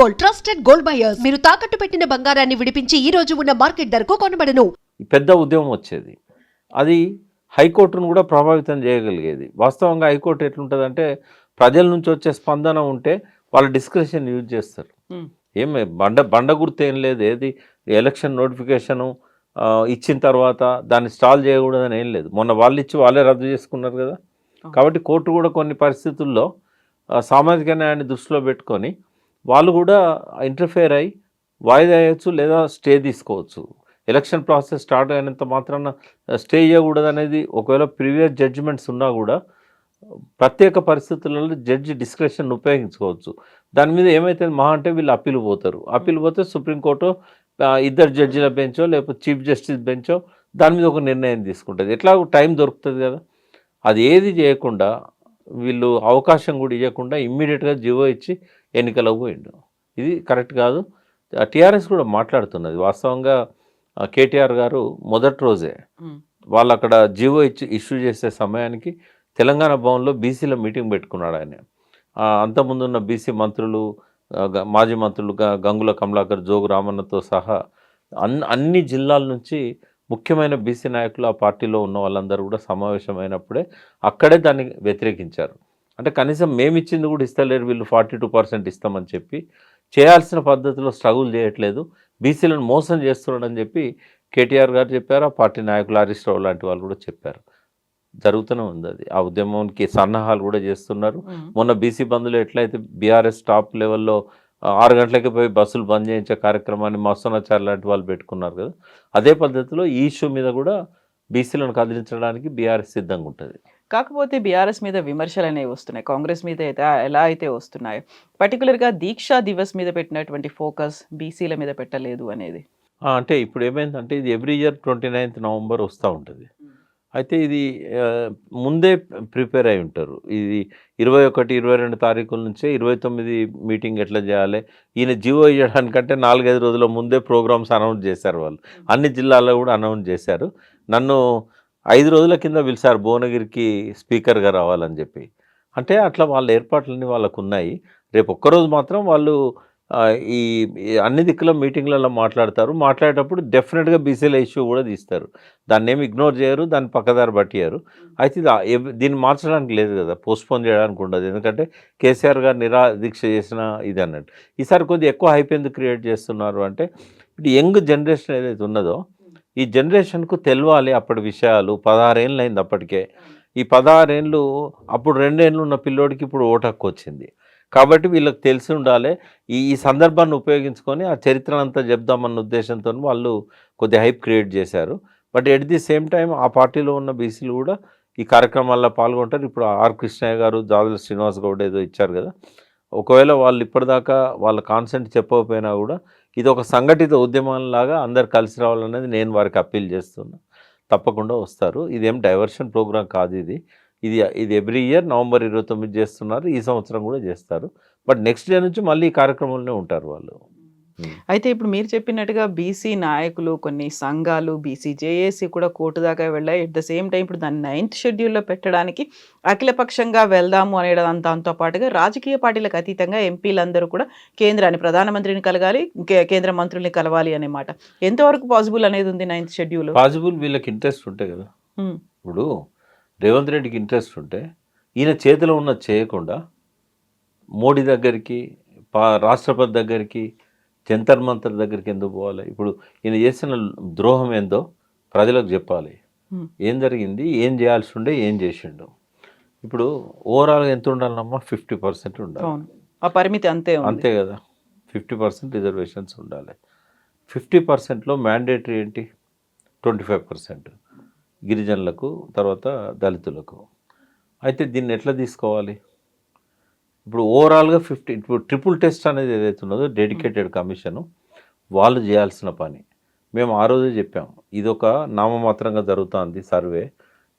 Gold, trusted gold buyers. మీరు తాకట్టు పెట్టిన బంగారాన్ని విడిపించి ఈ రోజు ఉన్న మార్కెట్ ధరకు కొనబడను. పెద్ద ఉద్యమం వచ్చేది. అది హైకోర్టును కూడా ప్రభావితం చేయగలిగేది. వాస్తవంగా హైకోర్టు ఎట్లుంటుందంటే ప్రజల నుంచి వచ్చే స్పందన ఉంటే వాళ్ళ డిస్క్రిప్షన్ యూజ్ చేస్తారు. ఏమి బండ గుర్తు ఏం లేదు. ఏది ఎలక్షన్ నోటిఫికేషను ఇచ్చిన తర్వాత దాన్ని స్టాల్ చేయకూడదని ఏం లేదు. మొన్న వాళ్ళు ఇచ్చి వాళ్ళే రద్దు చేసుకున్నారు కదా. కాబట్టి కోర్టు కూడా కొన్ని పరిస్థితుల్లో సామాజిక న్యాయాన్ని దృష్టిలో పెట్టుకొని వాళ్ళు కూడా ఇంటర్ఫేర్ అయ్యి వాయిదా వేయచ్చు లేదా స్టే తీసుకోవచ్చు. ఎలక్షన్ ప్రాసెస్ స్టార్ట్ అయినంత మాత్రాన స్టే చేయకూడదు అనేది ఒకవేళ ప్రీవియస్ జడ్జిమెంట్స్ ఉన్నా కూడా ప్రత్యేక పరిస్థితులలో జడ్జి డిస్క్రిప్షన్ ఉపయోగించుకోవచ్చు. దాని మీద ఏమైతే మహా అంటే వీళ్ళు అప్పీల్ పోతారు. అప్పీల్ పోతే సుప్రీంకోర్టు ఇద్దరు జడ్జిల బెంచో లేకపోతే చీఫ్ జస్టిస్ బెంచో దాని మీద ఒక నిర్ణయం తీసుకుంటుంది. ఎట్లా టైం దొరుకుతుంది కదా. అది ఏది చేయకుండా వీళ్ళు అవకాశం కూడా ఇవ్వకుండా ఇమ్మీడియట్గా జీవో ఇచ్చి ఎన్నికలకు పోయిండు. ఇది కరెక్ట్ కాదు. టీఆర్ఎస్ కూడా మాట్లాడుతున్నది. వాస్తవంగా కేటీఆర్ గారు మొదటి రోజే వాళ్ళు అక్కడ జీవో ఇష్యూ చేసే సమయానికి తెలంగాణ భవన్లో బీసీల మీటింగ్ పెట్టుకున్నాడు ఆయన. అంతకుముందు ఉన్న బీసీ మంత్రులు, మాజీ మంత్రులు గంగుల కమలాకర్, జోగు రామన్నతో సహా అన్ని జిల్లాల నుంచి ముఖ్యమైన బీసీ నాయకులు ఆ పార్టీలో ఉన్న వాళ్ళందరూ కూడా సమావేశమైనప్పుడే అక్కడే దాన్ని వ్యతిరేకించారు. అంటే కనీసం మేము ఇచ్చింది కూడా ఇస్తలేరు వీళ్ళు 42% ఇస్తామని చెప్పి చేయాల్సిన పద్ధతిలో స్ట్రగుల్ చేయట్లేదు, బీసీలను మోసం చేస్తున్నాడని చెప్పి కేటీఆర్ గారు చెప్పారు. ఆ పార్టీ నాయకులు హరీష్ రావు లాంటి వాళ్ళు కూడా చెప్పారు. జరుగుతూనే ఉంది అది. ఆ ఉద్యమానికి సన్నాహాలు కూడా చేస్తున్నారు. మొన్న బీసీ బంధులు ఎట్లయితే బీఆర్ఎస్ టాప్ లెవెల్లో 6 గంటలకి పోయి బస్సులు బంద్ చేయించే కార్యక్రమాన్ని మస్తనాచార్ లాంటి వాళ్ళు పెట్టుకున్నారు కదా. అదే పద్ధతిలో ఈ ఇష్యూ మీద కూడా బీసీలను కదిలించడానికి బీఆర్ఎస్ సిద్ధంగా ఉంటుంది. కాకపోతే బీఆర్ఎస్ మీద విమర్శలు అనేవి వస్తున్నాయి, కాంగ్రెస్ మీద అయితే ఎలా అయితే వస్తున్నాయో. పర్టికులర్గా దీక్షా దివస్ మీద పెట్టినటువంటి ఫోకస్ బీసీల మీద పెట్టలేదు అనేది. అంటే ఇప్పుడు ఏమైందంటే ఇది ఎవ్రీ ఇయర్ 29th నవంబర్ వస్తూ ఉంటుంది. అయితే ఇది ముందే ప్రిపేర్ అయి ఉంటారు. ఇది 21, 22 తారీఖుల నుంచే 29 మీటింగ్ ఎట్లా చేయాలి, ఈయన జీవో ఇవ్వడానికంటే 4-5 రోజుల ముందే ప్రోగ్రామ్స్ అనౌన్స్ చేశారు వాళ్ళు. అన్ని జిల్లాల్లో కూడా అనౌన్స్ చేశారు. నన్ను 5 రోజుల కింద పిలిచారు భువనగిరికి స్పీకర్గా రావాలని చెప్పి. అంటే అట్లా వాళ్ళ ఏర్పాట్లన్నీ వాళ్ళకు ఉన్నాయి. రేపు ఒక్కరోజు మాత్రం వాళ్ళు ఈ అన్ని దిక్కుల మీటింగ్లలో మాట్లాడేటప్పుడు డెఫినెట్గా బీసీల ఇష్యూ కూడా తీస్తారు. దాన్ని ఏమి ఇగ్నోర్ చేయరు, దాన్ని పక్కదారి పట్టియారు. అయితే దీన్ని మార్చడానికి లేదు కదా, పోస్ట్పోన్ చేయడానికి ఉండదు. ఎందుకంటే కేసీఆర్ గారు నిరాదీక్ష చేసిన ఇది అన్నట్టు. ఈసారి కొద్దిగా ఎక్కువ హైప్ ఎందుకు క్రియేట్ చేస్తున్నారు అంటే ఇప్పుడు యంగ్ జనరేషన్ ఏదైతే ఉన్నదో ఈ జనరేషన్కు తెలవాలి అప్పటి విషయాలు. 16 ఏళ్ళు అయింది అప్పటికే. ఈ 16 ఏళ్ళు అప్పుడు 2 ఏళ్ళు ఉన్న పిల్లోడికి ఇప్పుడు ఓటు హక్కు వచ్చింది. కాబట్టి వీళ్ళకి తెలిసి ఉండాలి. ఈ సందర్భాన్ని ఉపయోగించుకొని ఆ చరిత్ర అంతా చెప్దామన్న ఉద్దేశంతో వాళ్ళు కొద్దిగా హైప్ క్రియేట్ చేశారు. But at the same time ఆ పార్టీలో ఉన్న బీసీలు కూడా ఈ కార్యక్రమాల్లో పాల్గొంటారు. ఇప్పుడు ఆర్ కృష్ణయ్య గారు, జాదుల శ్రీనివాస్ గౌడ్ ఏదో ఇచ్చారు కదా. ఒకవేళ వాళ్ళు ఇప్పటిదాకా వాళ్ళ కాన్సెంట్ చెప్పకపోయినా కూడా ఇది ఒక సంఘటిత ఉద్యమంలాగా అందరు కలిసి రావాలనేది నేను వారికి అప్పీల్ చేస్తున్నా. తప్పకుండా వస్తారు. ఇదేం డైవర్షన్ ప్రోగ్రాం కాదు. ఇది ఎవ్రీ ఇయర్ నవంబర్ 29 చేస్తున్నారు. ఈ సంవత్సరం కూడా చేస్తారు. బట్ నెక్స్ట్ డే నుంచి మళ్ళీ ఈ కార్యక్రమంలోనే ఉంటారు వాళ్ళు. అయితే ఇప్పుడు మీరు చెప్పినట్టుగా బీసీ నాయకులు, కొన్ని సంఘాలు, బీసీ జేఏసీ కూడా కోర్టు దాకా వెళ్ళాయి. ఎట్ ద సేమ్ టైం ఇప్పుడు దాన్ని 9th షెడ్యూల్లో పెట్టడానికి అఖిలపక్షంగా వెళ్దాము అనేది దాంతో పాటుగా రాజకీయ పార్టీలకు అతీతంగా ఎంపీలందరూ కూడా కేంద్రాన్ని, ప్రధానమంత్రిని కలగాలి, కేంద్ర మంత్రుల్ని కలవాలి అనే మాట ఎంతవరకు పాసిబుల్ అనేది ఉంది 9th షెడ్యూల్? పాసిబుల్ వీళ్ళకి ఇంట్రెస్ట్ ఉంటే కదా. ఇప్పుడు రేవంత్ రెడ్డికి ఇంట్రెస్ట్ ఉంటే ఈయన చేతిలో ఉన్న చేయకుండా మోడీ దగ్గరికి, రాష్ట్రపతి దగ్గరికి, జంతర్ మంతర్ దగ్గరికి ఎందుకు పోవాలి? ఇప్పుడు ఈయన చేసిన ద్రోహం ఏందో ప్రజలకు చెప్పాలి. ఏం జరిగింది, ఏం చేయాల్సి ఉండే, ఏం చేసిండు. ఇప్పుడు ఓవరాల్గా ఎంత ఉండాలమ్మా? 50% ఉండాలి. ఆ పరిమితి అంతే కదా. 50% రిజర్వేషన్స్ ఉండాలి. 50%లో మ్యాండేటరీ ఏంటి? 25% గిరిజనులకు, తర్వాత దళితులకు. అయితే దీన్ని ఎట్లా తీసుకోవాలి? ఇప్పుడు ఓవరాల్గా 50. ఇప్పుడు ట్రిపుల్ టెస్ట్ అనేది ఏదైతే ఉన్నదో డెడికేటెడ్ కమిషను వాళ్ళు చేయాల్సిన పని. మేము ఆ రోజే చెప్పాం, ఇదొక నామమాత్రంగా జరుగుతుంది సర్వే,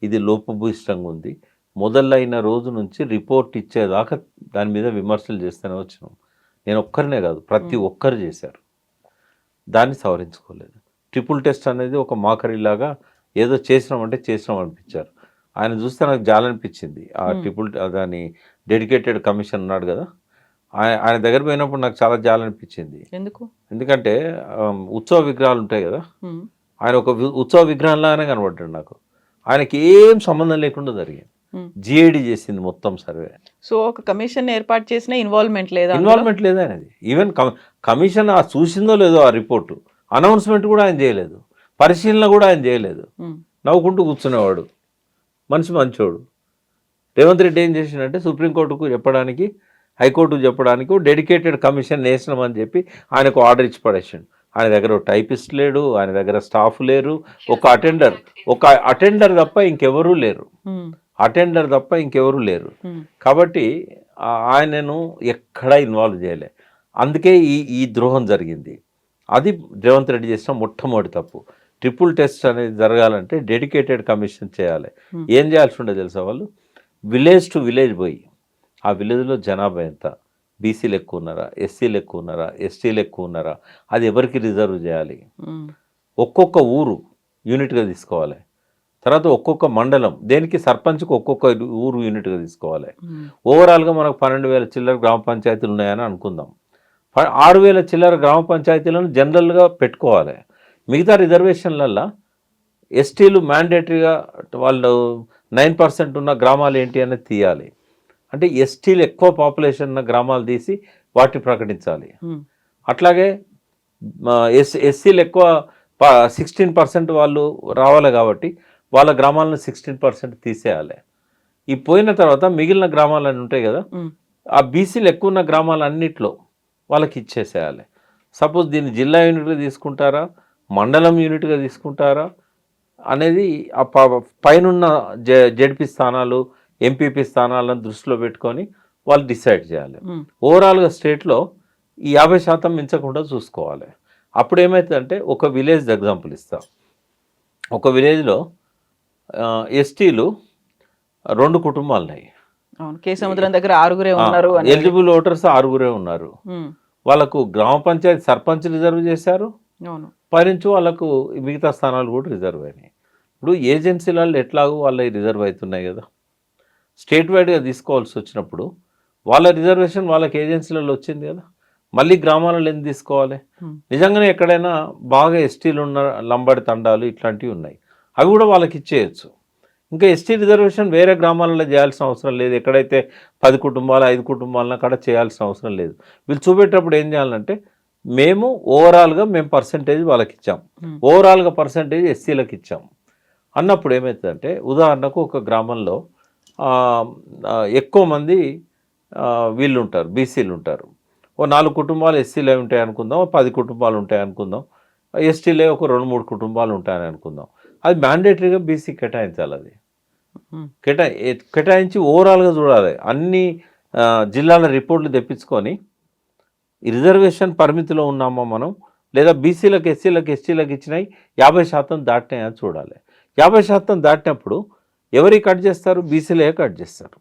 ఇది లోపభూయిష్టంగా ఉంది. మొదలైన రోజు నుంచి రిపోర్ట్ ఇచ్చేదాకా దాని మీద విమర్శలు చేస్తూనే వచ్చినాం. నేను ఒక్కరినే కాదు, ప్రతి ఒక్కరు చేశారు. దాన్ని సవరించుకోలేదు. ట్రిపుల్ టెస్ట్ అనేది ఒక మాకరీలాగా ఏదో చేసినాం అనిపించారు. ఆయన చూస్తే నాకు జాలనిపించింది. ఆ దాని డెడికేటెడ్ కమిషన్ ఉన్నాడు కదా, ఆయన దగ్గర పోయినప్పుడు నాకు చాలా జాలనిపించింది. ఎందుకు? ఎందుకంటే ఉత్సవ విగ్రహాలు ఉంటాయి కదా, ఉమ్, ఆయన ఒక ఉత్సవ విగ్రహంలాగానే కనబడ్డాడు నాకు. ఆయనకి ఏం సంబంధం లేకుండా జరిగింది. ఉమ్. జిఐడి చేసింది మొత్తం సర్వే. సో ఒక కమిషన్ ఏర్పాటు చేసిన ఇన్వాల్వ్మెంట్ లేదా అందులో? ఇన్వాల్వ్మెంట్ లేదు ఆయనది. ఈవెన్ కమిషన్ ఆ చూసిందో లేదో ఆ రిపోర్టు, అనౌన్స్మెంట్ కూడా ఆయన చేయలేదు, పరిశీలన కూడా ఆయన చేయలేదు. ఉమ్, నవ్వుకుంటూ కూర్చునేవాడు. మంచోడు. రేవంత్ రెడ్డి ఏం చేసిండంటే సుప్రీంకోర్టుకు చెప్పడానికి, హైకోర్టుకు చెప్పడానికి డెడికేటెడ్ కమిషన్ వేసినామని చెప్పి ఆయనకు ఆర్డర్ ఇచ్చి పడేసాడు. ఆయన దగ్గర టైపిస్ట్ లేడు, ఆయన దగ్గర స్టాఫ్ లేరు, ఒక అటెండర్ తప్ప ఇంకెవరూ లేరు. ఉమ్, అటెండర్ తప్ప ఇంకెవరూ లేరు. ఉమ్, కాబట్టి ఆయనను ఎక్కడా ఇన్వాల్వ్ చేయలే. అందుకే ఈ ద్రోహం జరిగింది. అది రేవంత్ రెడ్డి చేసిన మొట్టమొదటి తప్పు. ట్రిపుల్ టెస్ట్ అనేది జరగాలంటే డెడికేటెడ్ కమిషన్ చేయాలి. ఏం చేయాల్సి ఉండదు తెలుసా, వాళ్ళు విలేజ్ టు విలేజ్ పోయి ఆ విలేజ్లో జనాభా ఎంత, బీసీలు ఎక్కువ ఉన్నారా, ఎస్సీలు ఎక్కువ ఉన్నారా, ఎస్టీలు ఎక్కువ ఉన్నారా, అది ఎవరికి రిజర్వ్ చేయాలి, ఉమ్, ఒక్కొక్క ఊరు యూనిట్గా తీసుకోవాలి. తర్వాత ఒక్కొక్క మండలం, దేనికి సర్పంచ్కి ఒక్కొక్క ఊరు యూనిట్గా తీసుకోవాలి. ఉమ్, ఓవరాల్గా మనకు 12,000 చిల్లర గ్రామ పంచాయతీలు ఉన్నాయని అనుకుందాం. 6,000 చిల్లర గ్రామ పంచాయతీలను జనరల్గా పెట్టుకోవాలి. మిగతా రిజర్వేషన్లల్లో ఎస్టీలు మ్యాండేటరీగా వాళ్ళు 9% ఉన్న గ్రామాలు ఏంటి అనేది తీయాలి. అంటే ఎస్టీలు ఎక్కువ పాపులేషన్ ఉన్న గ్రామాలు తీసి వాటిని ప్రకటించాలి. ఉమ్, అట్లాగే ఎస్సీలు ఎక్కువ 16% వాళ్ళు రావాలి కాబట్టి వాళ్ళ గ్రామాలను 16% తీసేయాలి. ఈ పోయిన తర్వాత మిగిలిన గ్రామాలన్నీ ఉంటాయి కదా, ఉమ్, ఆ బీసీలు ఎక్కువ ఉన్న గ్రామాలన్నిట్లో వాళ్ళకి ఇచ్చేసేయాలి. సపోజ్ దీన్ని జిల్లా యూనిట్గా తీసుకుంటారా, మండలం యూనిట్గా తీసుకుంటారా అనేది ఆ పైనున్న జెడ్పీ స్థానాలు, ఎంపీపీ స్థానాలను దృష్టిలో పెట్టుకొని వాళ్ళు డిసైడ్ చేయాలి. ఉమ్, ఓవరాల్గా స్టేట్లో ఈ 50% మించకుండా చూసుకోవాలి. అప్పుడు ఏమవుతుందంటే, ఒక విలేజ్ ఎగ్జాంపుల్ ఇస్తా. ఒక విలేజ్లో ఎస్టీలు 2 కుటుంబాలు ఉన్నాయి. అవును, కే సముద్రం దగ్గర 6 ఉన్నారు. ఎలిజిబుల్ ఓటర్స్ 6 ఉన్నారు. ఉమ్, వాళ్ళకు గ్రామ పంచాయతీ సర్పంచ్ రిజర్వ్ చేశారు, అవును. పైనుంచి వాళ్ళకు మిగతా స్థానాలు కూడా రిజర్వ్ అయినాయి. ఇప్పుడు ఏజెన్సీలలో ఎట్లాగో వాళ్ళ రిజర్వ్ అవుతున్నాయి కదా, స్టేట్ వైడ్గా తీసుకోవాల్సి వచ్చినప్పుడు వాళ్ళ రిజర్వేషన్ వాళ్ళకి ఏజెన్సీలలో వచ్చింది కదా, మళ్ళీ గ్రామాలలో ఎందుకు తీసుకోవాలి? నిజంగానే ఎక్కడైనా బాగా ఎస్టీలు ఉన్న లంబాడి తండాలు ఇట్లాంటివి ఉన్నాయి, అవి కూడా వాళ్ళకి ఇచ్చేయచ్చు. ఇంకా ఎస్టీ రిజర్వేషన్ వేరే గ్రామాలలో చేయాల్సిన అవసరం లేదు. ఎక్కడైతే 10 కుటుంబాలు 5 కుటుంబాలను అక్కడ చేయాల్సిన అవసరం లేదు. వీళ్ళు చూపెట్టేటప్పుడు ఏం చేయాలంటే, మేము ఓవరాల్గా పర్సంటేజ్ వాళ్ళకి ఇచ్చాం, ఓవరాల్గా పర్సంటేజ్ ఎస్సీలకు ఇచ్చాం అన్నప్పుడు ఏమవుతుందంటే, ఉదాహరణకు ఒక గ్రామంలో ఎక్కువ మంది వీళ్ళు ఉంటారు, బీసీలు ఉంటారు. ఓ 4 కుటుంబాలు ఎస్సీలే ఉంటాయి అనుకుందాం, 10 కుటుంబాలు ఉంటాయి అనుకుందాం, ఎస్టీలే ఒక 2-3 కుటుంబాలు ఉంటాయని అనుకుందాం. అది మ్యాండేటరీగా బీసీ కేటాయించాలి. అది కేటాయించి ఓవరాల్గా చూడాలి. అన్ని జిల్లాల రిపోర్ట్లు తెప్పించుకొని రిజర్వేషన్ పరిమితిలో ఉన్నామా మనం, లేదా బీసీలకు ఎస్సీలకు ఎస్టీలకు ఇచ్చినాయి 50% దాటినాయా చూడాలి. 50% దాటినప్పుడు ఎవరి కట్ చేస్తారు? బీసీలే కట్ చేస్తారు.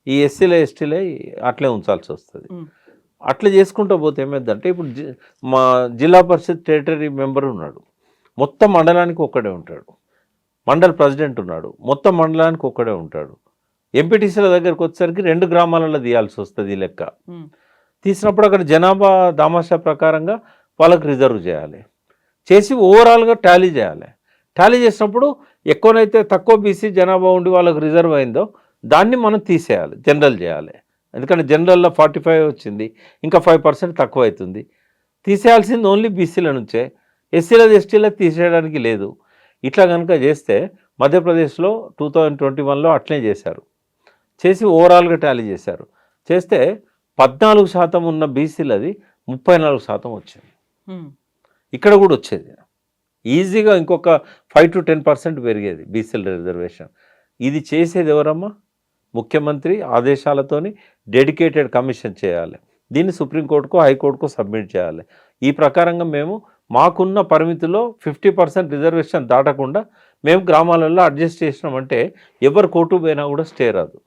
ఈ ఎస్సీలే ఎస్టీలే అట్లే ఉంచాల్సి వస్తుంది. అట్లా చేసుకుంటూ పోతే ఏమైందంటే, ఇప్పుడు మా జిల్లా పరిషత్ టెరిటరీ మెంబర్ ఉన్నాడు, మొత్తం మండలానికి ఒక్కడే ఉంటాడు. మండల్ ప్రెసిడెంట్ ఉన్నాడు, మొత్తం మండలానికి ఒక్కడే ఉంటాడు. ఎంపీటీసీల దగ్గరికి వచ్చేసరికి 2 గ్రామాలలో తీయాల్సి వస్తుంది ఈ లెక్క. తీసినప్పుడు అక్కడ జనాభా దామాషా ప్రకారంగా వాళ్ళకి రిజర్వ్ చేయాలి, చేసి ఓవరాల్గా టాలీ చేయాలి. టాలీ చేసినప్పుడు ఎక్కువనైతే తక్కువ బీసీ జనాభా ఉండి వాళ్ళకి రిజర్వ్ అయిందో దాన్ని మనం తీసేయాలి, జనరల్ చేయాలి. ఎందుకంటే జనరల్లో 45 వచ్చింది, ఇంకా 5% తక్కువ అవుతుంది. తీసేయాల్సింది ఓన్లీ బీసీల నుంచే, ఎస్సీల ఎస్టీల తీసేయడానికి లేదు. ఇట్లా కనుక చేస్తే మధ్యప్రదేశ్లో 2021లో అట్లే చేశారు. చేసి ఓవరాల్గా టాలీ చేశారు. చేస్తే 14% ఉన్న బీసీలది 34% వచ్చింది. ఇక్కడ కూడా వచ్చేది ఈజీగా, ఇంకొక 5 to 10% పెరిగేది బీసీల రిజర్వేషన్. ఇది చేసేది ఎవరమ్మా? ముఖ్యమంత్రి ఆదేశాలతోని డెడికేటెడ్ కమిషన్ చేయాలి. దీన్ని సుప్రీంకోర్టుకు, హైకోర్టుకు సబ్మిట్ చేయాలి. ఈ ప్రకారంగా మేము మాకున్న పరిమితిలో 50% రిజర్వేషన్ దాటకుండా మేము గ్రామాలలో అడ్జస్ట్ చేసినామంటే ఎవరు కోర్టు పోయినా కూడా స్టే రాదు.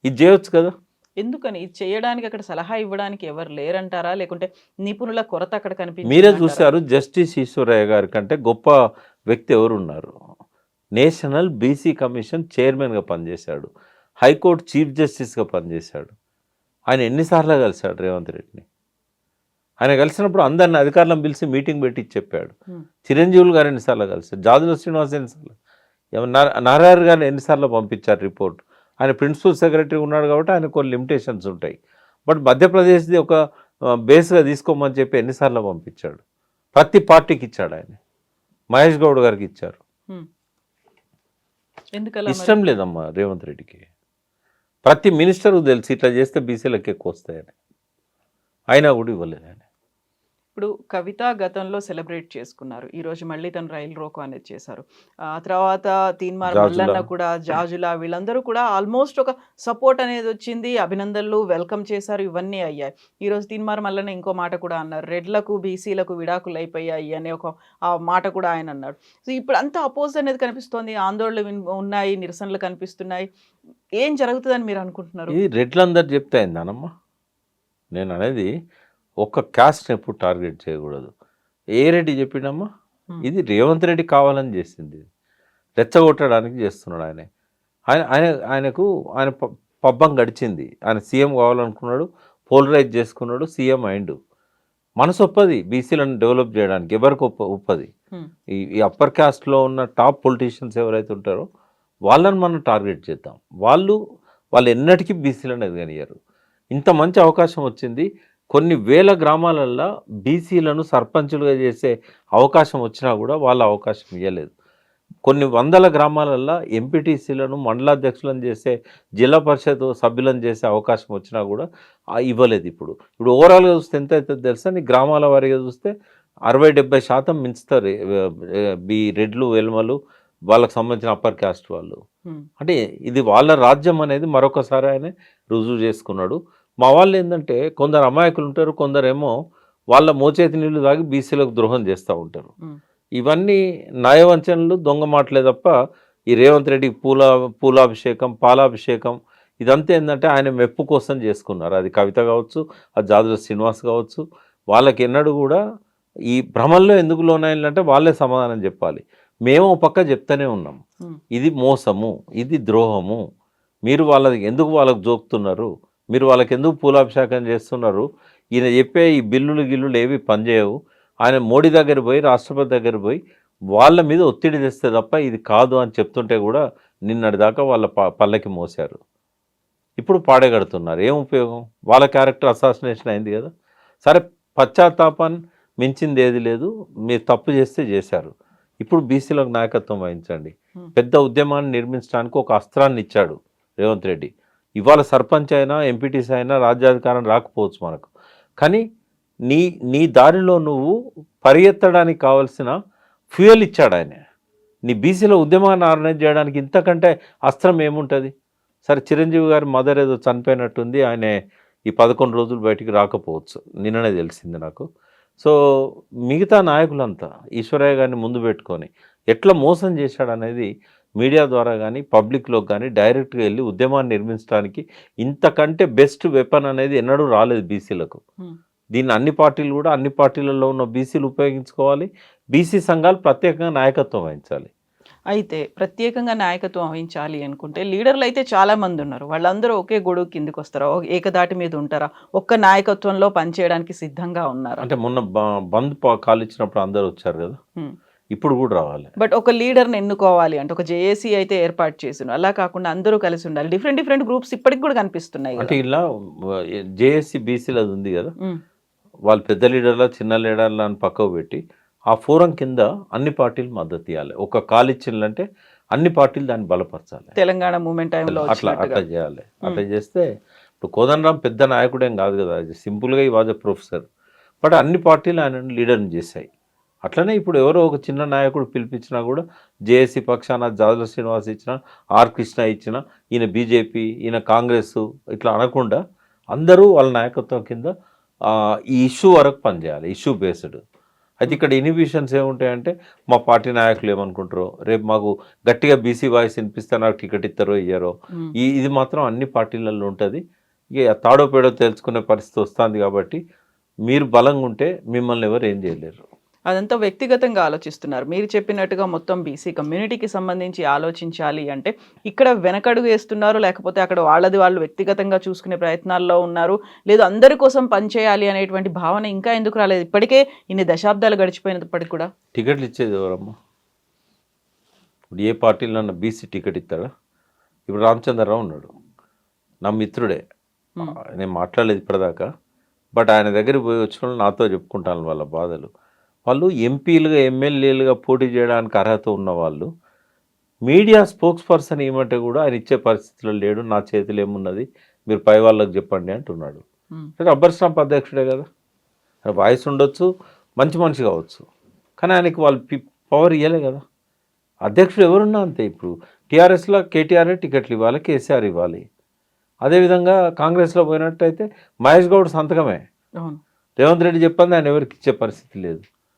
ఇది చేయొచ్చు కదా. ఎందుకని ఇది చేయడానికి అక్కడ సలహా ఇవ్వడానికి ఎవరు లేరంటారా, లేకుంటే నిపుణుల కొరత అక్కడ కనిపించింది? మీరే చూశారు, జస్టిస్ ఈశ్వరయ్య గారి కంటే గొప్ప వ్యక్తి ఎవరు ఉన్నారు? నేషనల్ బీసీ కమిషన్ చైర్మన్గా పనిచేశాడు, హైకోర్టు చీఫ్ జస్టిస్గా పనిచేశాడు. ఆయన ఎన్నిసార్లు కలిశాడు రేవంత్ రెడ్డిని? ఆయన కలిసినప్పుడు అందరిని అధికారులను పిలిచి మీటింగ్ పెట్టి చెప్పాడు. చిరంజీవులు గారు ఎన్నిసార్లు కలిశారు, జాజుల శ్రీనివాస్ ఎన్నిసార్లు, నారాయణ గారిని ఎన్నిసార్లు పంపించారు రిపోర్ట్. ఆయన ప్రిన్సిపల్ సెక్రటరీ ఉన్నాడు కాబట్టి ఆయన కొన్ని లిమిటేషన్స్ ఉంటాయి. బట్ మధ్యప్రదేశ్ది ఒక బేస్గా తీసుకోమని చెప్పి ఎన్నిసార్లు పంపించాడు. ప్రతి పార్టీకి ఇచ్చాడు ఆయన. మహేష్ గౌడ్ గారికి ఇచ్చారు. ఇష్టం లేదమ్మా రేవంత్ రెడ్డికి. ప్రతి మినిస్టర్కు తెలిసి ఇట్లా చేస్తే బీసీలకు ఎక్కువ వస్తాయని, అయినా కూడా ఇవ్వలేదు ఆయన. ఇప్పుడు కవిత గతంలో సెలబ్రేట్ చేసుకున్నారు, ఈ రోజు మళ్ళీ తను రైలు రోకో అనేది చేశారు. ఆ తర్వాత తీన్మార్ మల్లన్న కూడా, జాజుల, వీళ్ళందరూ కూడా ఆల్మోస్ట్ ఒక సపోర్ట్ అనేది వచ్చింది, అభినందనలు, వెల్కమ్ చేశారు, ఇవన్నీ అయ్యాయి. ఈ రోజు తీన్మార్ మల్లన్న ఇంకో మాట కూడా అన్నారు, రెడ్లకు బీసీలకు విడాకులు అయిపోయాయి అనే ఒక ఆ మాట కూడా ఆయన అన్నాడు. సో ఇప్పుడు అంతా అపోజ్ అనేది కనిపిస్తోంది, ఆందోళనలు ఉన్నాయి, నిరసనలు కనిపిస్తున్నాయి. ఏం జరుగుతుందని మీరు అనుకుంటున్నారు? ఇది రెడ్లందరూ చెప్తే అయిందానమ్మా. నేను అనేది ఒక్క క్యాస్ట్ని ఎప్పుడు టార్గెట్ చేయకూడదు. ఏ రెడ్డి చెప్పిండమ్మా? ఇది రేవంత్ రెడ్డి కావాలని చేసింది, రెచ్చగొట్టడానికి చేస్తున్నాడు ఆయన. ఆయనకు ఆయన పబ్బం గడిచింది. ఆయన సీఎం కావాలనుకున్నాడు, పోలరైజ్ చేసుకున్నాడు, సీఎం అయిండు. మనసు ఒప్పది బీసీలను డెవలప్ చేయడానికి, ఎవరికి ఒప్పది. ఈ అప్పర్ క్యాస్ట్లో ఉన్న టాప్ పొలిటీషియన్స్ ఎవరైతే ఉంటారో వాళ్ళని మనం టార్గెట్ చేద్దాం. వాళ్ళు ఎన్నటికీ బీసీలను ఎదగనియరు. ఇంత మంచి అవకాశం వచ్చింది. కొన్ని వేల గ్రామాలల్లో బీసీలను సర్పంచులుగా చేసే అవకాశం వచ్చినా కూడా వాళ్ళ అవకాశం ఇవ్వలేదు. కొన్ని వందల గ్రామాలల్లో ఎంపీటీసీలను మండలాధ్యక్షులను చేసే, జిల్లా పరిషత్ సభ్యులను చేసే అవకాశం వచ్చినా కూడా ఇవ్వలేదు. ఇప్పుడు ఓవరాల్గా చూస్తే ఎంత అవుతుంది తెలుసా? నీ గ్రామాల వారీగా చూస్తే 60-70% మించుతారు రెడ్లు, వెల్మలు, వాళ్ళకు సంబంధించిన అప్పర్ క్యాస్ట్ వాళ్ళు. అంటే ఇది వాళ్ళ రాజ్యం అనేది మరొకసారి ఆయన రుజువు చేసుకున్నాడు. మా వాళ్ళు ఏంటంటే కొందరు అమాయకులు ఉంటారు, కొందరేమో వాళ్ళ మోచేతి నీళ్లు తాగి బీసీలకు ద్రోహం చేస్తూ ఉంటారు. ఇవన్నీ నయవంచనలు, దొంగ మాటలే తప్ప ఈ రేవంత్ రెడ్డికి పూలాభిషేకం, పాలాభిషేకం ఇదంతా ఏంటంటే ఆయన మెప్పు కోసం చేసుకున్నారు. అది కవిత కావచ్చు, అది జాజుల శ్రీనివాస్ కావచ్చు. వాళ్ళకి ఎన్నడూ కూడా ఈ భ్రమల్లో ఎందుకు లోనైందంటే వాళ్ళే సమాధానం చెప్పాలి. మేము పక్క చెప్తూనే ఉన్నాం, ఇది మోసము, ఇది ద్రోహము, మీరు ఎందుకు వాళ్ళకు జోకుతున్నారు, మీరు వాళ్ళకి ఎందుకు పూలాభిషేకం చేస్తున్నారు, ఈయన చెప్పే ఈ గిల్లులు ఏవి పనిచేయవు. ఆయన మోడీ దగ్గర పోయి, రాష్ట్రపతి దగ్గర పోయి వాళ్ళ మీద ఒత్తిడి తెస్తే తప్ప ఇది కాదు అని చెప్తుంటే కూడా నిన్నటిదాకా వాళ్ళ పల్లకి మోసారు. ఇప్పుడు పాడేగడుతున్నారు. ఏం ఉపయోగం? వాళ్ళ క్యారెక్టర్ అసాసినేషన్ అయింది కదా. సరే, పశ్చాత్తాపాన్ని మించింది ఏది లేదు, మీరు తప్పు చేస్తే చేశారు. ఇప్పుడు బీసీలకు నాయకత్వం వహించండి. పెద్ద ఉద్యమాన్ని నిర్మించడానికి ఒక అస్త్రాన్ని ఇచ్చాడు రేవంత్ రెడ్డి. ఇవాళ సర్పంచ్ అయినా, ఎంపీటీసీ అయినా రాజ్యాధికారం రాకపోవచ్చు మనకు, కానీ నీ దారిలో నువ్వు పరిగెత్తడానికి కావాల్సిన ఫ్యూయల్ ఇచ్చాడు ఆయన. నీ బీసీలో ఉద్యమాన్ని ఆర్గనైజ్ చేయడానికి ఇంతకంటే అస్త్రం ఏముంటుంది? సరే, చిరంజీవి గారి మదర్ ఏదో చనిపోయినట్టుంది, ఆయన ఈ 11 రోజులు బయటికి రాకపోవచ్చు, నిన్ననే తెలిసింది నాకు. సో మిగతా నాయకులంతా ఈశ్వరయ్య గారిని ముందు పెట్టుకొని ఎట్లా మోసం చేశాడు అనేది మీడియా ద్వారా కానీ, పబ్లిక్లో కానీ డైరెక్ట్గా వెళ్ళి ఉద్యమాన్ని నిర్మించడానికి ఇంతకంటే బెస్ట్ వెపన్ అనేది ఎన్నడూ రాలేదు బీసీలకు. దీన్ని అన్ని పార్టీలు కూడా, అన్ని పార్టీలలో ఉన్న బీసీలు ఉపయోగించుకోవాలి. బీసీ సంఘాలు ప్రత్యేకంగా నాయకత్వం వహించాలి. అయితే ప్రత్యేకంగా నాయకత్వం వహించాలి అనుకుంటే లీడర్లు అయితే చాలా మంది ఉన్నారు, వాళ్ళందరూ ఒకే గొడుగు కిందికి వస్తారా, ఏకదాటి మీద ఉంటారా, ఒక్క నాయకత్వంలో పనిచేయడానికి సిద్ధంగా ఉన్నారు? అంటే మొన్న బంద్ కాల్ ఇచ్చినప్పుడు అందరూ వచ్చారు కదా, ఇప్పుడు కూడా రావాలి. బట్ ఒక లీడర్ని ఎన్నుకోవాలి అంటే ఒక జేఏసీ అయితే ఏర్పాటు చేసిన, అలా కాకుండా అందరూ కలిసి ఉండాలి. డిఫరెంట్ గ్రూప్స్ ఇప్పటికి కూడా కనిపిస్తున్నాయి. అంటే ఇలా జేఏసీ బీసీలు అది ఉంది కదా, వాళ్ళు పెద్ద లీడర్ల, చిన్న లీడర్ల అని పక్కకు పెట్టి ఆ ఫోరం కింద అన్ని పార్టీలు మద్దతు ఇవ్వాలి. ఒక కాల్ ఇచ్చిందంటే అన్ని పార్టీలు దాన్ని బలపరచాలి. తెలంగాణ మూమెంట్ టైంలో అట్లా చేయాలి. అట్లా చేస్తే ఇప్పుడు కోదండరాం పెద్ద నాయకుడేం కాదు కదా, సింపుల్గా ఈ వాజ్ ఎ ప్రొఫెసర్, బట్ అన్ని పార్టీలు ఆయన లీడర్ని చేశాయి. అట్లనే ఇప్పుడు ఎవరో ఒక చిన్న నాయకుడు పిలిపించినా కూడా జేఏసీ పక్షాన జాజుల శ్రీనివాస్ ఇచ్చిన, ఆర్ కృష్ణ ఇచ్చిన, ఈయన బీజేపీ, ఈయన కాంగ్రెస్ ఇట్లా అనకుండా అందరూ వాళ్ళ నాయకత్వం కింద ఈ ఇష్యూ వరకు పనిచేయాలి, ఇష్యూ బేస్డ్. అయితే ఇక్కడ ఇన్హిబిషన్స్ ఏముంటాయంటే మా పార్టీ నాయకులు ఏమనుకుంటారో, రేపు మాకు గట్టిగా బీసీ వాయిస్ వినిపిస్తే నాకు టికెట్ ఇస్తారో ఇయ్యారో, ఇది మాత్రం అన్ని పార్టీలలో ఉంటుంది. ఇక తాడో పేడో తెలుసుకునే పరిస్థితి వస్తుంది. కాబట్టి మీరు బలంగా ఉంటే మిమ్మల్ని ఎవరు ఏం చేయలేరు. అదంతా వ్యక్తిగతంగా ఆలోచిస్తున్నారు. మీరు చెప్పినట్టుగా మొత్తం బీసీ కమ్యూనిటీకి సంబంధించి ఆలోచించాలి అంటే, ఇక్కడ వెనకడుగు వేస్తున్నారు, లేకపోతే అక్కడ వాళ్ళది వాళ్ళు వ్యక్తిగతంగా చూసుకునే ప్రయత్నాల్లో ఉన్నారు, లేదు అందరి కోసం పనిచేయాలి అనేటువంటి భావన ఇంకా ఎందుకు రాలేదు? ఇప్పటికే ఇన్ని దశాబ్దాలు గడిచిపోయినప్పటికి కూడా. టికెట్లు ఇచ్చేది ఎవరమ్మా? ఇప్పుడు ఏ పార్టీలో నన్ను బీసీ టికెట్ ఇస్తాడా? ఇప్పుడు రామచంద్రరావు ఉన్నాడు, నా మిత్రుడే, నేను మాట్లాడలేదు ఇప్పటిదాకా. బట్ ఆయన దగ్గరికి పోయి వచ్చిన వాళ్ళు నాతో చెప్పుకుంటాను వాళ్ళ బాధలు. వాళ్ళు ఎంపీలుగా ఎమ్మెల్యేలుగా పోటీ చేయడానికి అర్హత ఉన్న వాళ్ళు మీడియా స్పోక్స్ పర్సన్ ఏమంటే కూడా ఆయన ఇచ్చే పరిస్థితిలో లేడు, నా చేతిలో ఏమున్నది మీరు పై వాళ్ళకి చెప్పండి అంటున్నాడు. రబ్బర్ స్టాంప్ అధ్యక్షుడే కదా, వాయిస్ ఉండొచ్చు, మంచి మనిషి కావచ్చు, కానీ ఆయనకి వాళ్ళు పవర్ ఇవ్వలే కదా. అధ్యక్షుడు ఎవరున్నా అంతే. ఇప్పుడు టీఆర్ఎస్లో కేటీఆర్ఏ టికెట్లు ఇవ్వాలి, కేసీఆర్ ఇవ్వాలి. అదేవిధంగా కాంగ్రెస్లో పోయినట్టయితే మహేష్ గౌడ్ సంతకమే, అవును. రేవంత్ రెడ్డి చెప్పింది ఆయన ఎవరికి ఇచ్చే పరిస్థితి లేదు.